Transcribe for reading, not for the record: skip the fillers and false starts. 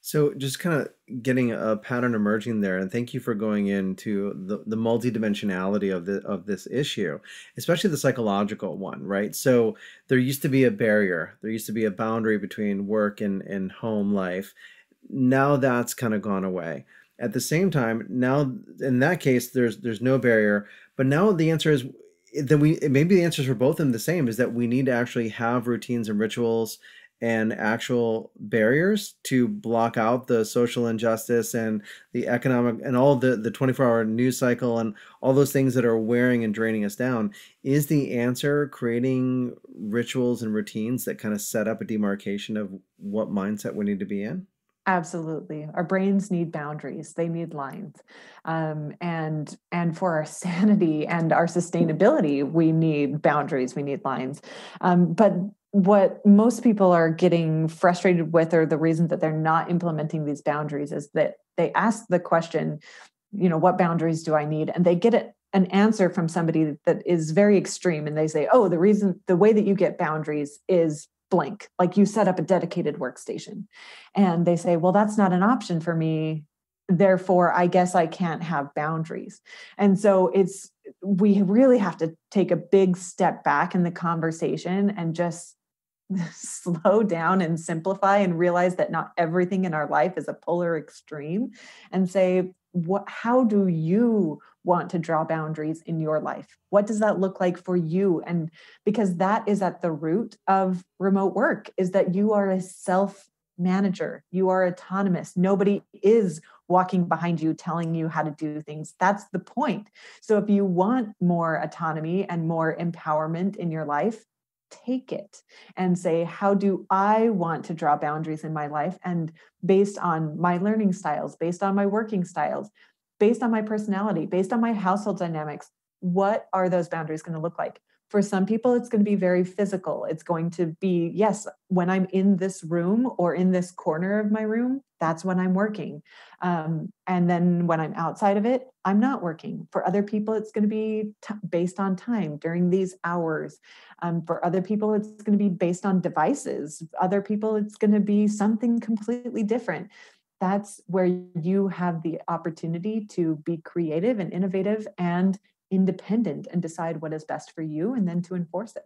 So just kind of getting a pattern emerging there, and thank you for going into the multidimensionality of this issue, especially the psychological one, right? So there used to be a barrier, there used to be a boundary between work and home life. Now that's kind of gone away. At the same time, now in that case, there's no barrier, but now the answer is that we maybe the answers for both of them the same is that we need to actually have routines and rituals and actual barriers to block out the social injustice and the economic and all the 24-hour news cycle and all those things that are wearing and draining us down. Is the answer creating rituals and routines that kind of set up a demarcation of what mindset we need to be in? Absolutely. Our brains need boundaries. They need lines. And for our sanity and our sustainability, we need boundaries. We need lines. But what most people are getting frustrated with, or the reason that they're not implementing these boundaries, is that they ask the question, what boundaries do I need? And they get an answer from somebody that is very extreme. And they say, oh, the way that you get boundaries is blank, like you set up a dedicated workstation. And they say, well, that's not an option for me. Therefore, I guess I can't have boundaries. And so we really have to take a big step back in the conversation and just slow down and simplify and realize that not everything in our life is a polar extreme, and say, how do you want to draw boundaries in your life? What does that look like for you? And because that is at the root of remote work, is that you are a self manager, you are autonomous. Nobody is walking behind you telling you how to do things. That's the point. So if you want more autonomy and more empowerment in your life, take it and say, how do I want to draw boundaries in my life? And based on my learning styles, based on my working styles, based on my personality, based on my household dynamics, what are those boundaries going to look like? For some people, it's going to be very physical. It's going to be, yes, when I'm in this room or in this corner of my room, that's when I'm working. And then when I'm outside of it, I'm not working. For other people, it's going to be based on time during these hours. For other people, it's going to be based on devices. Other people, it's going to be something completely different. That's where you have the opportunity to be creative and innovative and independent and decide what is best for you, and then to enforce it.